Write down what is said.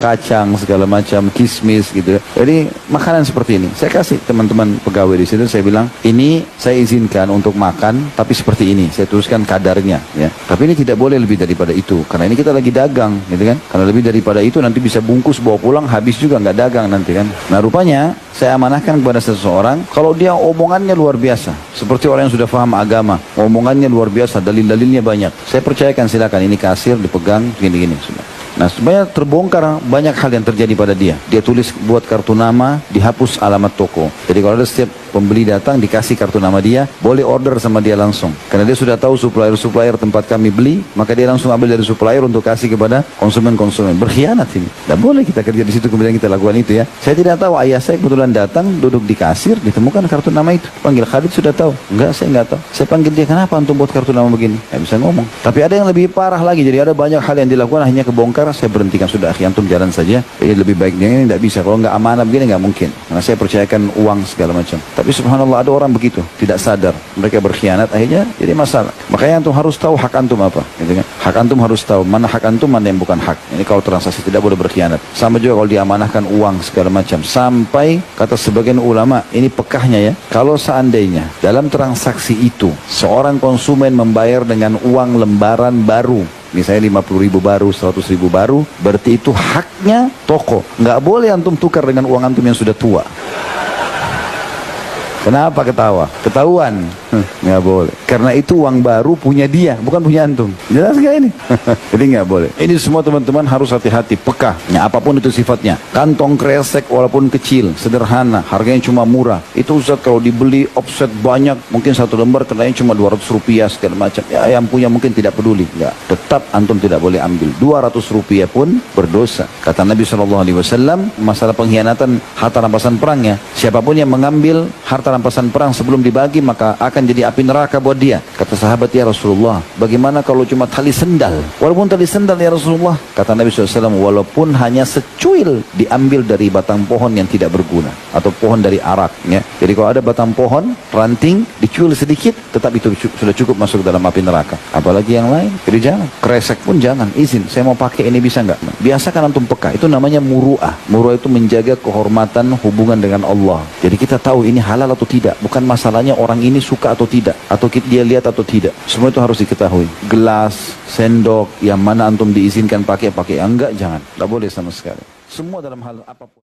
kacang segala macam, kismis gitu. Jadi makanan seperti ini saya kasih teman-teman pegawai di situ. Saya bilang ini saya izinkan untuk makan, tapi seperti ini saya tuliskan kadarnya ya. Tapi ini tidak boleh lebih daripada itu, karena ini kita lagi dagang gitu kan. Karena lebih daripada itu nanti bisa bungkus bawa pulang, habis juga nggak dagang nanti kan. Nah rupanya saya amanahkan kepada seseorang, kalau dia omongannya luar biasa, seperti orang yang sudah paham agama, omongannya luar biasa, dalil-dalilnya banyak, saya percayakan, silakan ini kasir dipegang gini-gini sudah. Nah supaya terbongkar banyak hal yang terjadi pada dia. Dia tulis buat kartu nama, dihapus alamat toko. Jadi kalau ada setiap pembeli datang dikasih kartu nama dia, boleh order sama dia langsung. Karena dia sudah tahu supplier-supplier tempat kami beli, maka dia langsung ambil dari supplier untuk kasih kepada konsumen-konsumen. Berkhianat ini. Tidak boleh kita kerja di situ kemudian kita lakukan itu ya. Saya tidak tahu, ayah saya kebetulan datang, duduk di kasir, ditemukan kartu nama itu. Panggil Khalid, sudah tahu? Enggak, saya enggak tahu. Saya panggil dia, kenapa antum buat kartu nama begini? Nggak bisa ngomong. Tapi ada yang lebih parah lagi. Jadi ada banyak hal yang dilakukan akhirnya kebongkar. Saya berhentikan, sudah akhi antum jalan saja. Ini lebih baiknya ini tidak bisa. Kalau nggak amanah begini nggak mungkin. Karena saya percayakan uang segala macam. Tapi subhanallah ada orang begitu, tidak sadar. Mereka berkhianat, akhirnya jadi masalah. Makanya antum harus tahu hak antum apa. Gitu kan? Hak antum harus tahu mana hak antum, mana yang bukan hak. Ini kalau transaksi tidak boleh berkhianat. Sama juga kalau diamanahkan uang segala macam. Sampai kata sebagian ulama, ini pekahnya ya. Kalau seandainya dalam transaksi itu seorang konsumen membayar dengan uang lembaran baru, misalnya 50.000 baru, 100.000 baru, berarti itu haknya toko. Nggak boleh antum tukar dengan uang antum yang sudah tua. Kenapa ketawa? Ketahuan. Nggak boleh. Karena itu uang baru punya dia, bukan punya antum. Jelas nggak ini? Jadi nggak boleh. Ini semua teman-teman harus hati-hati, peka. Ya, apapun itu sifatnya. Kantong kresek walaupun kecil, sederhana, harganya cuma murah. Itu Ustaz kalau dibeli offset banyak, mungkin satu lembar kenanya cuma 200 rupiah segala macam. Ya yang punya mungkin tidak peduli. Nggak. Tetap antum tidak boleh ambil. 200 rupiah pun berdosa. Kata Nabi SAW, masalah pengkhianatan harta rampasan perangnya. Siapapun yang mengambil harta rampasan perang sebelum dibagi, maka akan jadi api neraka buat dia. Kata sahabat, ya Rasulullah, bagaimana kalau cuma tali sendal? Walaupun tali sendal ya Rasulullah. Kata Nabi SAW, walaupun hanya secuil diambil dari batang pohon yang tidak berguna, atau pohon dari arak ya. Jadi kalau ada batang pohon, ranting, dicuil sedikit, tetap itu sudah cukup masuk dalam api neraka. Apalagi yang lain, jadi jangan. Kresek pun jangan, izin, saya mau pakai ini bisa nggak? Biasakan antum peka, itu namanya muru'ah. Muru'ah itu menjaga kehormatan hubungan dengan Allah. Jadi kita tahu ini halal atau tidak, bukan masalahnya orang ini suka atau tidak, atau dia lihat atau tidak. Semua itu harus diketahui. Gelas, sendok, yang mana antum diizinkan pakai, yang enggak, jangan. Tidak boleh sama sekali. Semua dalam hal apapun.